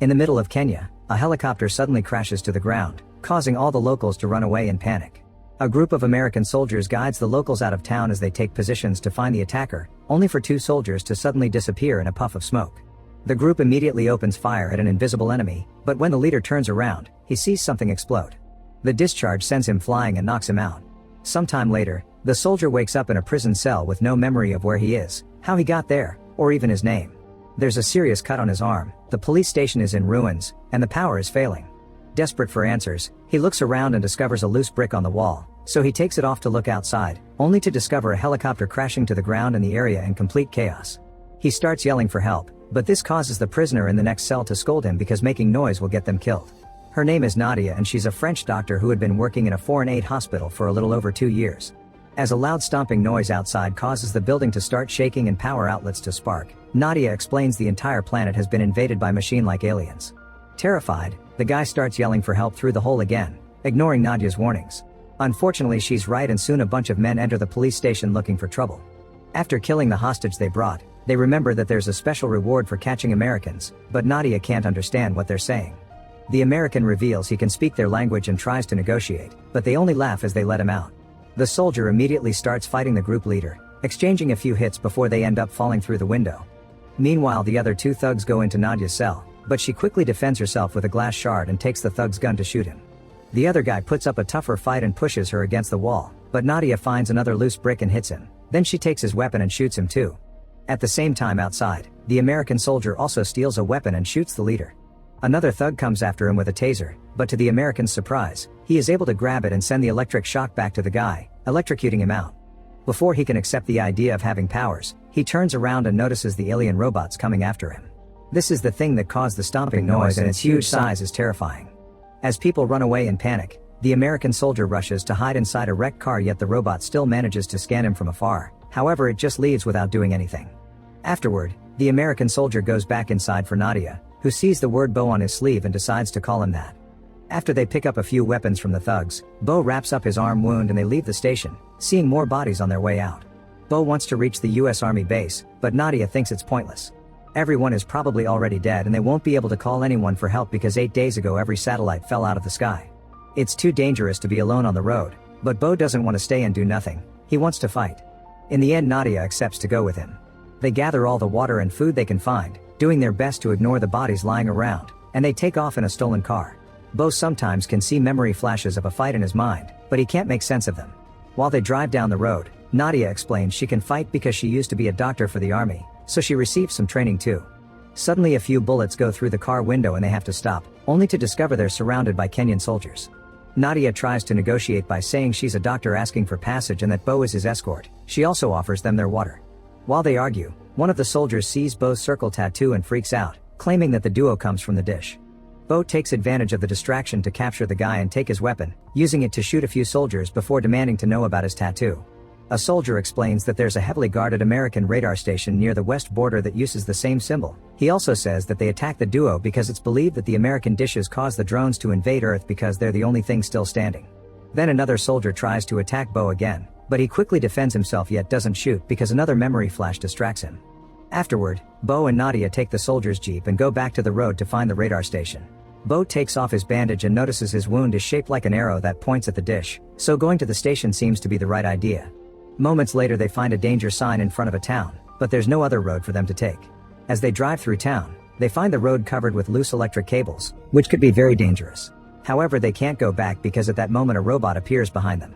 In the middle of Kenya, a helicopter suddenly crashes to the ground, causing all the locals to run away in panic. A group of American soldiers guides the locals out of town as they take positions to find the attacker, only for two soldiers to suddenly disappear in a puff of smoke. The group immediately opens fire at an invisible enemy, but when the leader turns around, he sees something explode. The discharge sends him flying and knocks him out. Sometime later, the soldier wakes up in a prison cell with no memory of where he is, how he got there, or even his name. There's a serious cut on his arm, the police station is in ruins, and the power is failing. Desperate for answers, he looks around and discovers a loose brick on the wall, so he takes it off to look outside, only to discover a helicopter crashing to the ground in the area in complete chaos. He starts yelling for help, but this causes the prisoner in the next cell to scold him because making noise will get them killed. Her name is Nadia and she's a French doctor who had been working in a foreign aid hospital for a little over 2 years. As a loud stomping noise outside causes the building to start shaking and power outlets to spark, Nadia explains the entire planet has been invaded by machine-like aliens. Terrified, the guy starts yelling for help through the hole again, ignoring Nadia's warnings. Unfortunately she's right and soon a bunch of men enter the police station looking for trouble. After killing the hostage they brought, they remember that there's a special reward for catching Americans, but Nadia can't understand what they're saying. The American reveals he can speak their language and tries to negotiate, but they only laugh as they let him out. The soldier immediately starts fighting the group leader, exchanging a few hits before they end up falling through the window. Meanwhile the other two thugs go into Nadia's cell, but she quickly defends herself with a glass shard and takes the thug's gun to shoot him. The other guy puts up a tougher fight and pushes her against the wall, but Nadia finds another loose brick and hits him, then she takes his weapon and shoots him too. At the same time outside, the American soldier also steals a weapon and shoots the leader. Another thug comes after him with a taser, but to the American's surprise, he is able to grab it and send the electric shock back to the guy, electrocuting him out. Before he can accept the idea of having powers, he turns around and notices the alien robots coming after him. This is the thing that caused the stomping noise and its huge size is terrifying. As people run away in panic, the American soldier rushes to hide inside a wrecked car yet the robot still manages to scan him from afar, however it just leaves without doing anything. Afterward, the American soldier goes back inside for Nadia, who sees the word Bo on his sleeve and decides to call him that. After they pick up a few weapons from the thugs, Bo wraps up his arm wound and they leave the station, seeing more bodies on their way out. Bo wants to reach the US Army base, but Nadia thinks it's pointless. Everyone is probably already dead and they won't be able to call anyone for help because 8 days ago every satellite fell out of the sky. It's too dangerous to be alone on the road, but Bo doesn't want to stay and do nothing, he wants to fight. In the end Nadia accepts to go with him. They gather all the water and food they can find, doing their best to ignore the bodies lying around, and they take off in a stolen car. Bo sometimes can see memory flashes of a fight in his mind, but he can't make sense of them. While they drive down the road, Nadia explains she can fight because she used to be a doctor for the army, so she received some training too. Suddenly a few bullets go through the car window and they have to stop, only to discover they're surrounded by Kenyan soldiers. Nadia tries to negotiate by saying she's a doctor asking for passage and that Bo is his escort. She also offers them their water. While they argue, one of the soldiers sees Bo's circle tattoo and freaks out, claiming that the duo comes from the dish. Bo takes advantage of the distraction to capture the guy and take his weapon, using it to shoot a few soldiers before demanding to know about his tattoo. A soldier explains that there's a heavily guarded American radar station near the west border that uses the same symbol. He also says that they attacked the duo because it's believed that the American dishes caused the drones to invade Earth because they're the only thing still standing. Then another soldier tries to attack Bo again, but he quickly defends himself yet doesn't shoot because another memory flash distracts him. Afterward, Bo and Nadia take the soldier's jeep and go back to the road to find the radar station. Bo takes off his bandage and notices his wound is shaped like an arrow that points at the dish, so going to the station seems to be the right idea. Moments later they find a danger sign in front of a town, but there's no other road for them to take. As they drive through town, they find the road covered with loose electric cables, which could be very dangerous. However, they can't go back because at that moment a robot appears behind them.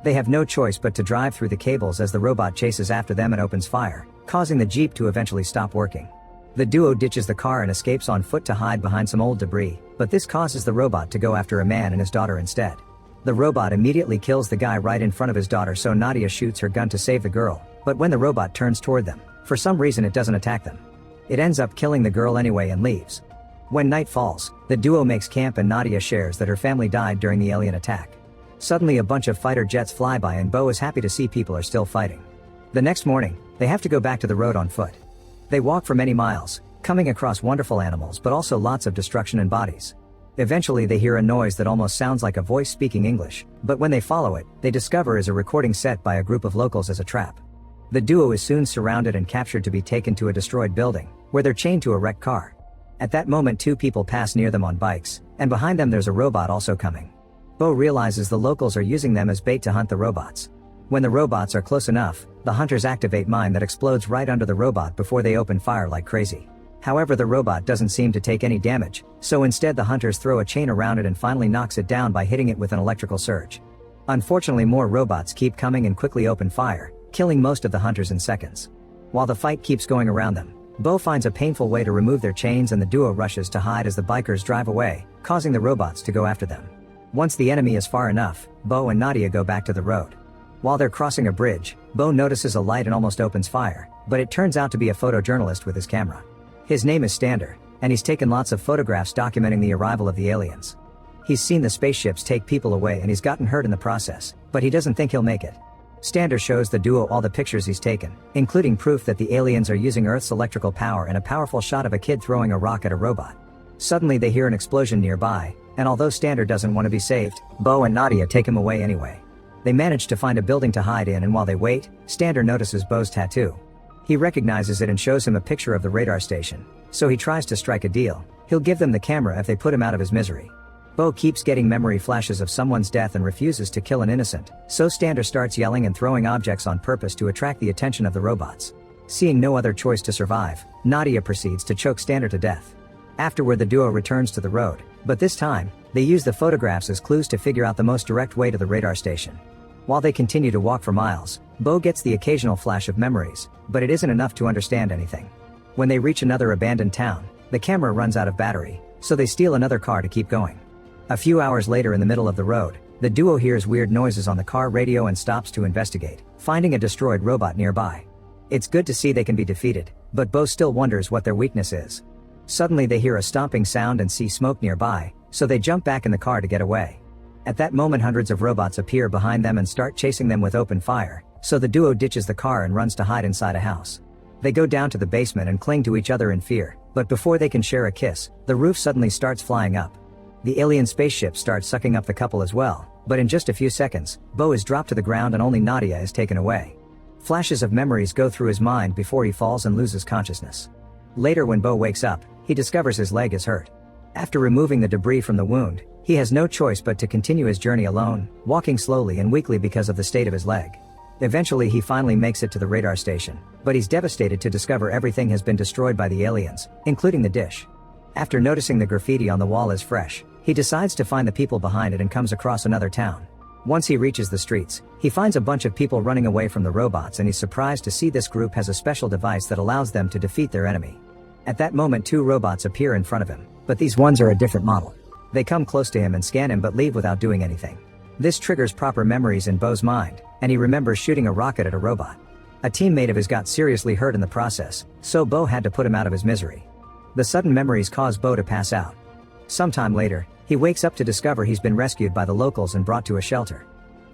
They have no choice but to drive through the cables as the robot chases after them and opens fire, causing the jeep to eventually stop working. The duo ditches the car and escapes on foot to hide behind some old debris, but this causes the robot to go after a man and his daughter instead. The robot immediately kills the guy right in front of his daughter, so Nadia shoots her gun to save the girl, but when the robot turns toward them, for some reason it doesn't attack them. It ends up killing the girl anyway and leaves. When night falls, the duo makes camp and Nadia shares that her family died during the alien attack. Suddenly a bunch of fighter jets fly by and Bo is happy to see people are still fighting. The next morning, they have to go back to the road on foot. They walk for many miles, coming across wonderful animals but also lots of destruction and bodies. Eventually they hear a noise that almost sounds like a voice speaking English, but when they follow it, they discover is a recording set by a group of locals as a trap. The duo is soon surrounded and captured to be taken to a destroyed building, where they're chained to a wrecked car. At that moment, two people pass near them on bikes, and behind them there's a robot also coming. Bo realizes the locals are using them as bait to hunt the robots. When the robots are close enough, the hunters activate mine that explodes right under the robot before they open fire like crazy. However, the robot doesn't seem to take any damage, so instead the hunters throw a chain around it and finally knocks it down by hitting it with an electrical surge. Unfortunately, more robots keep coming and quickly open fire, killing most of the hunters in seconds. While the fight keeps going around them, Bo finds a painful way to remove their chains and the duo rushes to hide as the bikers drive away, causing the robots to go after them. Once the enemy is far enough, Bo and Nadia go back to the road. While they're crossing a bridge, Bo notices a light and almost opens fire, but it turns out to be a photojournalist with his camera. His name is Stander, and he's taken lots of photographs documenting the arrival of the aliens. He's seen the spaceships take people away and he's gotten hurt in the process, but he doesn't think he'll make it. Stander shows the duo all the pictures he's taken, including proof that the aliens are using Earth's electrical power and a powerful shot of a kid throwing a rock at a robot. Suddenly they hear an explosion nearby, and although Stander doesn't want to be saved, Bo and Nadia take him away anyway. They manage to find a building to hide in, and while they wait, Stander notices Bo's tattoo. He recognizes it and shows him a picture of the radar station, so he tries to strike a deal. He'll give them the camera if they put him out of his misery. Bo keeps getting memory flashes of someone's death and refuses to kill an innocent, so Stander starts yelling and throwing objects on purpose to attract the attention of the robots. Seeing no other choice to survive, Nadia proceeds to choke Stander to death. Afterward, the duo returns to the road, but this time, they use the photographs as clues to figure out the most direct way to the radar station. While they continue to walk for miles, Bo gets the occasional flash of memories, but it isn't enough to understand anything. When they reach another abandoned town, the camera runs out of battery, so they steal another car to keep going. A few hours later, in the middle of the road, the duo hears weird noises on the car radio and stops to investigate, finding a destroyed robot nearby. It's good to see they can be defeated, but Bo still wonders what their weakness is. Suddenly they hear a stomping sound and see smoke nearby, so they jump back in the car to get away. At that moment, hundreds of robots appear behind them and start chasing them with open fire, so the duo ditches the car and runs to hide inside a house. They go down to the basement and cling to each other in fear, but before they can share a kiss, the roof suddenly starts flying up. The alien spaceship starts sucking up the couple as well, but in just a few seconds, Bo is dropped to the ground and only Nadia is taken away. Flashes of memories go through his mind before he falls and loses consciousness. Later, when Bo wakes up, he discovers his leg is hurt. After removing the debris from the wound, he has no choice but to continue his journey alone, walking slowly and weakly because of the state of his leg. Eventually he finally makes it to the radar station, but he's devastated to discover everything has been destroyed by the aliens, including the dish. After noticing the graffiti on the wall is fresh, he decides to find the people behind it and comes across another town. Once he reaches the streets, he finds a bunch of people running away from the robots and he's surprised to see this group has a special device that allows them to defeat their enemy. At that moment, two robots appear in front of him, but these ones are a different model. They come close to him and scan him but leave without doing anything. This triggers proper memories in Bo's mind, and he remembers shooting a rocket at a robot. A teammate of his got seriously hurt in the process, so Bo had to put him out of his misery. The sudden memories cause Bo to pass out. Sometime later, he wakes up to discover he's been rescued by the locals and brought to a shelter.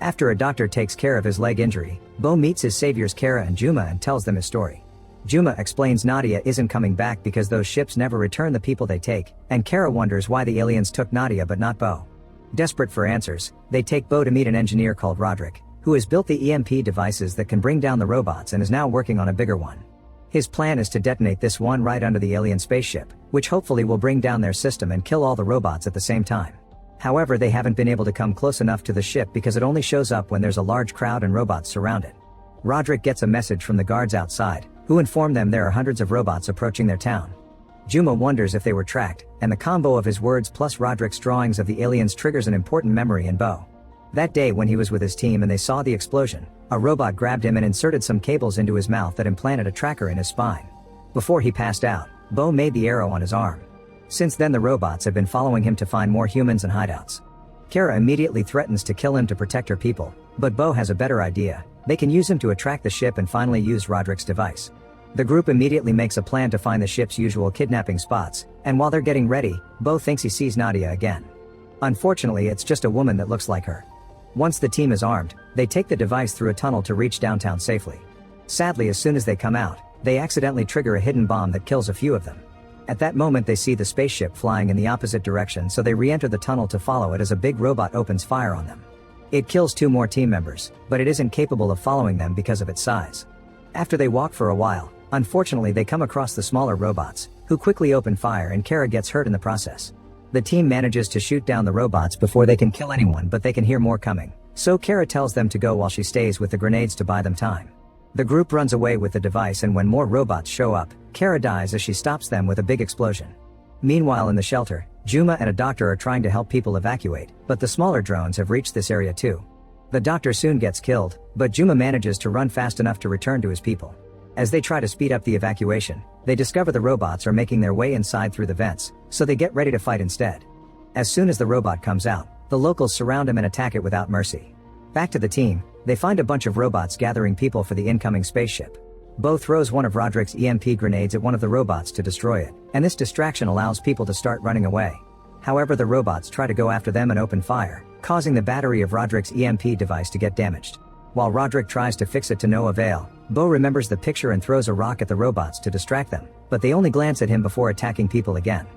After a doctor takes care of his leg injury, Bo meets his saviors Kara and Juma and tells them his story. Juma explains Nadia isn't coming back because those ships never return the people they take, and Kara wonders why the aliens took Nadia but not Bo. Desperate for answers, they take Bo to meet an engineer called Roderick, who has built the EMP devices that can bring down the robots and is now working on a bigger one. His plan is to detonate this one right under the alien spaceship, which hopefully will bring down their system and kill all the robots at the same time. However, they haven't been able to come close enough to the ship because it only shows up when there's a large crowd and robots surround it. Roderick gets a message from the guards outside, who inform them there are hundreds of robots approaching their town. Juma wonders if they were tracked, and the combo of his words plus Roderick's drawings of the aliens triggers an important memory in Bo. That day when he was with his team and they saw the explosion, a robot grabbed him and inserted some cables into his mouth that implanted a tracker in his spine. Before he passed out, Bo made the arrow on his arm. Since then the robots have been following him to find more humans and hideouts. Kara immediately threatens to kill him to protect her people, but Bo has a better idea. They can use him to attract the ship and finally use Roderick's device. The group immediately makes a plan to find the ship's usual kidnapping spots, and while they're getting ready, Bo thinks he sees Nadia again. Unfortunately, it's just a woman that looks like her. Once the team is armed, they take the device through a tunnel to reach downtown safely. Sadly, as soon as they come out, they accidentally trigger a hidden bomb that kills a few of them. At that moment they see the spaceship flying in the opposite direction, so they re-enter the tunnel to follow it as a big robot opens fire on them. It kills two more team members, but it isn't capable of following them because of its size. After they walk for a while, Unfortunately, they come across the smaller robots, who quickly open fire and Kara gets hurt in the process. The team manages to shoot down the robots before they can kill anyone, but they can hear more coming. So Kara tells them to go while she stays with the grenades to buy them time. The group runs away with the device, and when more robots show up, Kara dies as she stops them with a big explosion. Meanwhile, in the shelter, Juma and a doctor are trying to help people evacuate, but the smaller drones have reached this area too. The doctor soon gets killed, but Juma manages to run fast enough to return to his people. As they try to speed up the evacuation, they discover the robots are making their way inside through the vents, so they get ready to fight instead. As soon as the robot comes out, the locals surround him and attack it without mercy. Back to the team, they find a bunch of robots gathering people for the incoming spaceship. Bo throws one of Roderick's EMP grenades at one of the robots to destroy it, and this distraction allows people to start running away. However, the robots try to go after them and open fire, causing the battery of Roderick's EMP device to get damaged. While Roderick tries to fix it to no avail, Bo remembers the picture and throws a rock at the robots to distract them, but they only glance at him before attacking people again.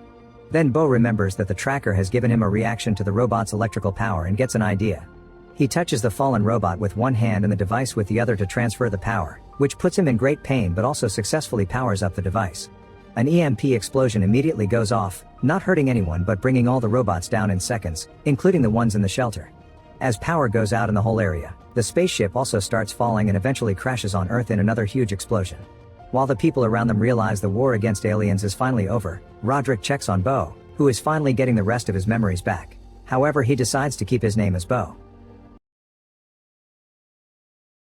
Then Bo remembers that the tracker has given him a reaction to the robot's electrical power and gets an idea. He touches the fallen robot with one hand and the device with the other to transfer the power, which puts him in great pain but also successfully powers up the device. An EMP explosion immediately goes off, not hurting anyone but bringing all the robots down in seconds, including the ones in the shelter. As power goes out in the whole area, the spaceship also starts falling and eventually crashes on Earth in another huge explosion. While the people around them realize the war against aliens is finally over, Roderick checks on Bo, who is finally getting the rest of his memories back. However, he decides to keep his name as Bo.